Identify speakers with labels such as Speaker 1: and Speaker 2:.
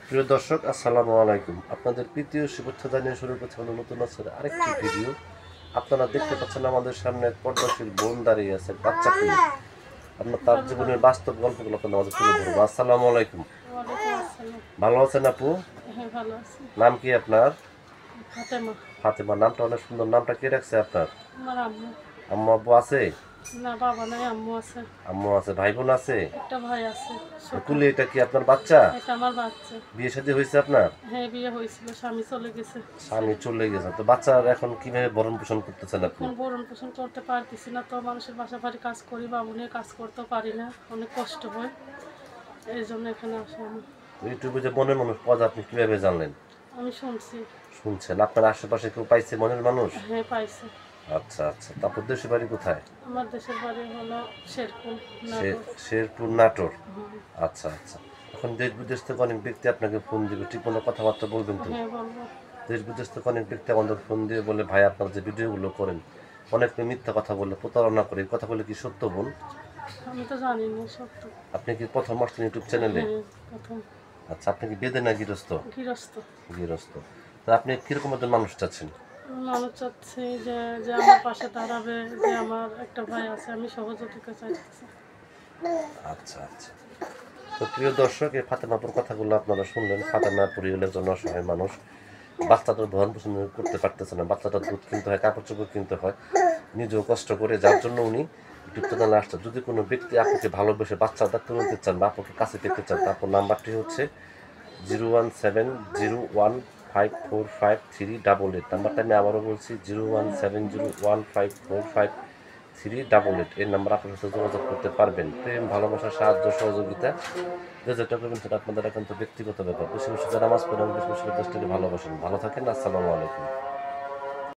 Speaker 1: প্রিয় দর্শক, আসসালামু আলাইকুম। আপনাদের প্রীতীয় শুভেচ্ছা জানিয়ে শুরু করছে আমাদের নতুন বছরের আরেকটি ভিডিও। আপনারা দেখতে পাচ্ছেন আমাদের সামনে এক পর্দাশীল বোন দাঁড়িয়ে আছে বাচ্চা খুলে। আমরা তার জীবনের বাস্তব গল্পগুলো আপনাদের মাঝে তুলে ধরবো। আসসালামু আলাইকুম।
Speaker 2: ওয়ালাইকুম আসসালাম।
Speaker 1: ভালো আছেন আপু?
Speaker 2: হ্যাঁ, ভালো আছি।
Speaker 1: নাম কি আপনার?
Speaker 2: ফাতেমা।
Speaker 1: ফাতেমা। নামটা অনেক সুন্দর। নামটা কে রাখছে আপনার?
Speaker 2: আমার আম্মু।
Speaker 1: আম্মু আব্বু আছে?
Speaker 2: না, বাবা নাই, আম্মু আছে।
Speaker 1: আম্মু আছে। ভাই বোন আছে?
Speaker 2: একটা ভাই আছে, ছোট।
Speaker 1: কুলে এটা কি আপনার বাচ্চা?
Speaker 2: এটা আমার বাচ্চা।
Speaker 1: বিয়ে শাদী হয়েছে আপনার?
Speaker 2: হ্যাঁ, বিয়ে হয়েছিল, স্বামী চলে গেছে।
Speaker 1: স্বামী চলে গেছে, তো বাচ্চার এখন কিভাবে ভরণ পোষণ করতেছেন আপনি?
Speaker 2: এখন ভরণ পোষণ করতে পারতেছি না, তো মানুষের বাসা বাড়ি কাজ করি, বাবু নিয়ে কাজ করতেও পারি না, অনেক কষ্ট হয়। এই জন্য এখানে আসা আমি।
Speaker 1: ইউটিউবে যে মনের মানুষ পাওয়া যায় আপনি কিভাবে জানলেন?
Speaker 2: আমি শুনছি।
Speaker 1: শুনছেন? আপনার আশেপাশে কেউ পাইছে মনের মানুষ?
Speaker 2: হ্যাঁ, পাইছে।
Speaker 1: আচ্ছা আচ্ছা, তারপর দেশের বাড়ি কোথায়?
Speaker 2: আমার দেশের বাড়ি হলো শেরপুর, নাটোর।
Speaker 1: শেরপুর, নাটোর।
Speaker 2: হুম।
Speaker 1: আচ্ছা আচ্ছা। এখন দেশ বিদেশ থেকে অনেক ব্যক্তি আপনাকে ফোন দিবে, ঠিক মতো কথাবার্তা বলবেন তো?
Speaker 2: হ্যাঁ, বলবো।
Speaker 1: দেশ বিদেশ থেকে অনেক ব্যক্তি আমাদের ফোন দিয়ে বলে, ভাই আপনারা যে ভিডিওগুলো করেন অনেক মিথ্যা কথা বলে, প্রতারণা করে, এই কথা বলে কি সত্য বোন?
Speaker 2: আমি তো জানি না সত্য।
Speaker 1: আপনি কি প্রথম আসছেন ইউটিউব চ্যানেলে?
Speaker 2: হ্যাঁ, প্রথম।
Speaker 1: আচ্ছা, আপনি কি বেদে না গৃহস্থ?
Speaker 2: গৃহস্থ।
Speaker 1: গৃহস্থ। তা আপনি কিরকম একজন মানুষ চাচ্ছেন?
Speaker 2: মানুষ চাচ্ছি যে যে আমার পাশে দাঁড়াবে, যে আমার একটা ভাই আছে, আমি সহযোগিতা চাইতেছি।
Speaker 1: আচ্ছা আচ্ছা। তো প্রিয় দর্শক, এই ফাতেমাপুর কথাগুলো আপনারা শুনলেন। ফাতেমাপুর হলো একজন অসহায় মানুষ। বাচ্চাটার ভরণ পোষণ করতে পারতেছে না, বাচ্চাটার দুধ কিনতে হয়, কাপড় চোপড় কিনতে হয়, নিজেও কষ্ট করে, যার জন্য উনি ইউটিউব চ্যানেলে আসছে। যদি কোনো ব্যক্তি আপুকে ভালোবেসে বাচ্চা ডাক্তার নিতে চান বা আপুকে কাছে পেতে চান, তারপর নাম্বারটি হচ্ছে 01701554388। নাম্বারটা আমি আবারও বলছি, 01701554388। এই নাম্বার আপনার সাথে যোগাযোগ করতে পারবেন। প্রেম, ভালোবাসা, সাহায্য, সহযোগিতা যেটা করবেন সেটা আপনাদের একান্ত ব্যক্তিগত ব্যাপার। বেশি বেশি করে নামাজ পড়েন, বেশি বেশি করে দেশটাকে ভালোবাসেন। ভালো থাকেন। আসসালামু আলাইকুম।